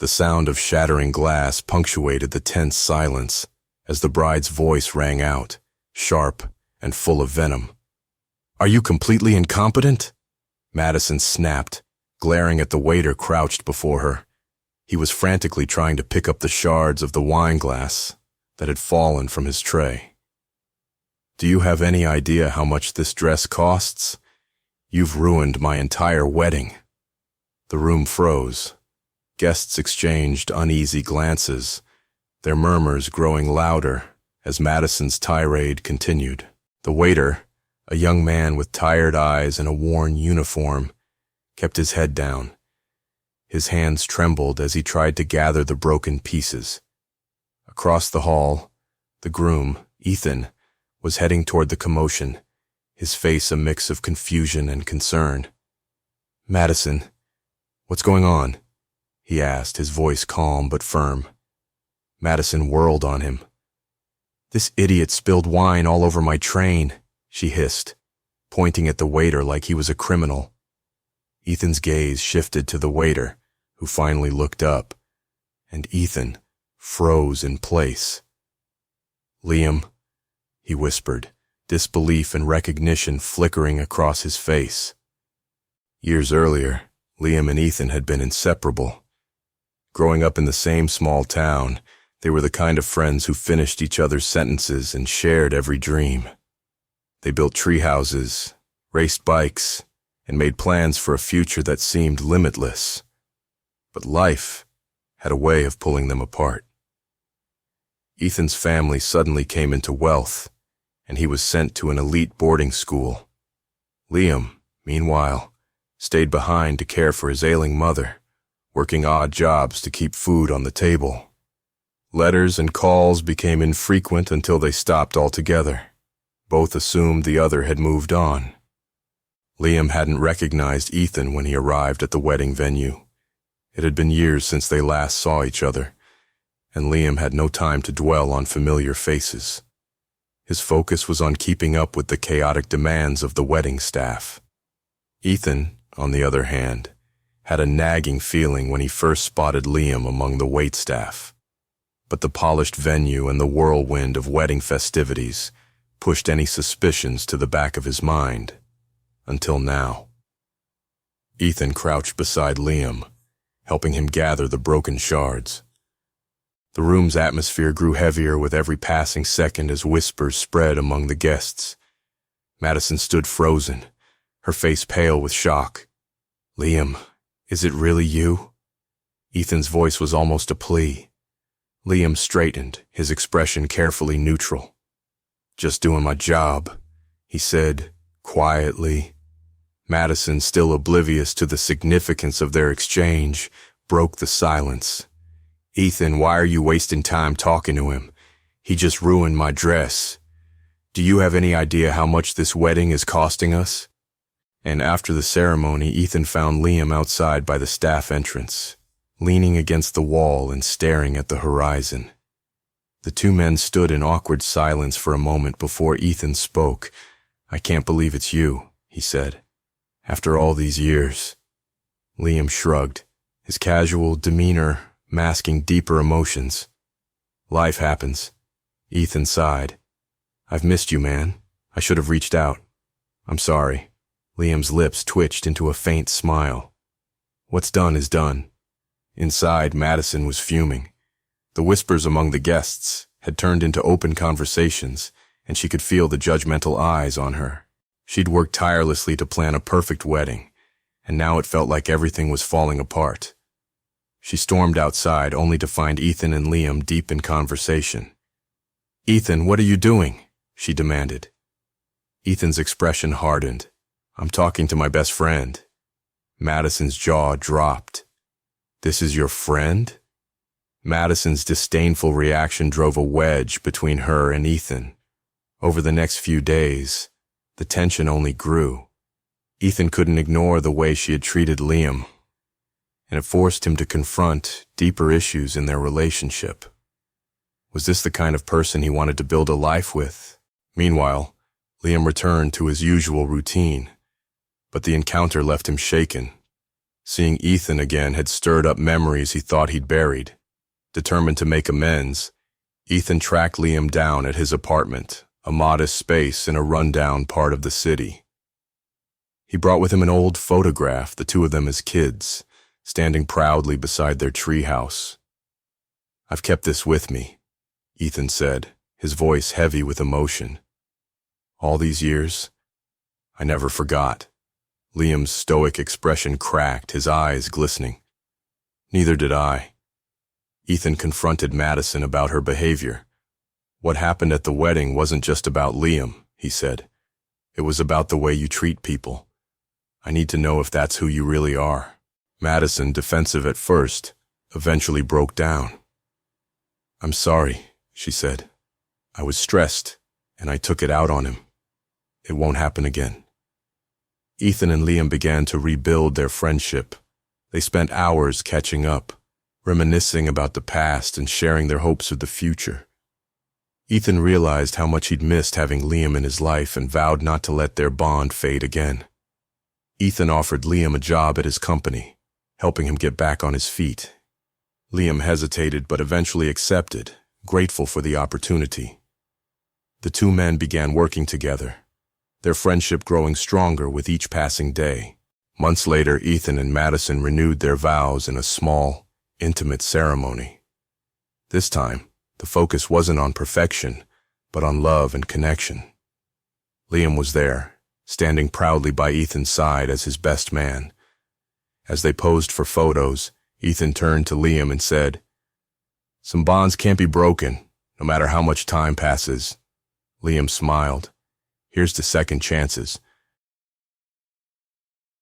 The sound of shattering glass punctuated the tense silence as the bride's voice rang out, sharp and full of venom. "Are you completely incompetent?" Madison snapped, glaring at the waiter crouched before her. He was frantically trying to pick up the shards of the wine glass that had fallen from his tray. "Do you have any idea how much this dress costs? You've ruined my entire wedding." The room froze. Guests exchanged uneasy glances, their murmurs growing louder as Madison's tirade continued. The waiter, a young man with tired eyes and a worn uniform, kept his head down. His hands trembled as he tried to gather the broken pieces. Across the hall, the groom, Ethan, was heading toward the commotion, his face a mix of confusion and concern. "Madison, what's going on?" he asked, his voice calm but firm. Madison whirled on him. "This idiot spilled wine all over my train," she hissed, pointing at the waiter like he was a criminal. Ethan's gaze shifted to the waiter, who finally looked up, and Ethan froze in place. "Liam," he whispered, disbelief and recognition flickering across his face. Years earlier, Liam and Ethan had been inseparable. Growing up in the same small town, they were the kind of friends who finished each other's sentences and shared every dream. They built tree houses, raced bikes, and made plans for a future that seemed limitless. But life had a way of pulling them apart. Ethan's family suddenly came into wealth, and he was sent to an elite boarding school. Liam, meanwhile, stayed behind to care for his ailing mother, working odd jobs to keep food on the table. Letters and calls became infrequent until they stopped altogether. Both assumed the other had moved on. Liam hadn't recognized Ethan when he arrived at the wedding venue. It had been years since they last saw each other, and Liam had no time to dwell on familiar faces. His focus was on keeping up with the chaotic demands of the wedding staff. Ethan, on the other hand, had a nagging feeling when he first spotted Liam among the waitstaff. But the polished venue and the whirlwind of wedding festivities pushed any suspicions to the back of his mind. Until now. Ethan crouched beside Liam, helping him gather the broken shards. The room's atmosphere grew heavier with every passing second as whispers spread among the guests. Madison stood frozen, her face pale with shock. "Liam, is it really you?" Ethan's voice was almost a plea. Liam straightened, his expression carefully neutral. "Just doing my job," he said, quietly. Madison, still oblivious to the significance of their exchange, broke the silence. "Ethan, why are you wasting time talking to him? He just ruined my dress. Do you have any idea how much this wedding is costing us?" And after the ceremony, Ethan found Liam outside by the staff entrance, leaning against the wall and staring at the horizon. The two men stood in awkward silence for a moment before Ethan spoke. "I can't believe it's you," he said. "After all these years." Liam shrugged, his casual demeanor masking deeper emotions. "Life happens." Ethan sighed. "I've missed you, man. I should have reached out. I'm sorry." Liam's lips twitched into a faint smile. "What's done is done." Inside, Madison was fuming. The whispers among the guests had turned into open conversations, and she could feel the judgmental eyes on her. She'd worked tirelessly to plan a perfect wedding, and now it felt like everything was falling apart. She stormed outside, only to find Ethan and Liam deep in conversation. "Ethan, what are you doing?" she demanded. Ethan's expression hardened. "I'm talking to my best friend." Madison's jaw dropped. "This is your friend?" Madison's disdainful reaction drove a wedge between her and Ethan. Over the next few days, the tension only grew. Ethan couldn't ignore the way she had treated Liam, and it forced him to confront deeper issues in their relationship. Was this the kind of person he wanted to build a life with? Meanwhile, Liam returned to his usual routine, but the encounter left him shaken. Seeing Ethan again had stirred up memories he thought he'd buried. Determined to make amends, Ethan tracked Liam down at his apartment, a modest space in a rundown part of the city. He brought with him an old photograph, the two of them as kids, standing proudly beside their treehouse. "I've kept this with me," Ethan said, his voice heavy with emotion. "All these years, I never forgot." Liam's stoic expression cracked, his eyes glistening. "Neither did I." Ethan confronted Madison about her behavior. "What happened at the wedding wasn't just about Liam," he said. "It was about the way you treat people. I need to know if that's who you really are." Madison, defensive at first, eventually broke down. "I'm sorry," she said. "I was stressed, and I took it out on him. It won't happen again." Ethan and Liam began to rebuild their friendship. They spent hours catching up, reminiscing about the past and sharing their hopes of the future. Ethan realized how much he'd missed having Liam in his life and vowed not to let their bond fade again. Ethan offered Liam a job at his company, helping him get back on his feet. Liam hesitated but eventually accepted, grateful for the opportunity. The two men began working together, their friendship growing stronger with each passing day. Months later, Ethan and Madison renewed their vows in a small, intimate ceremony. This time, the focus wasn't on perfection, but on love and connection. Liam was there, standing proudly by Ethan's side as his best man. As they posed for photos, Ethan turned to Liam and said, "Some bonds can't be broken, no matter how much time passes." Liam smiled. "Here's to second chances.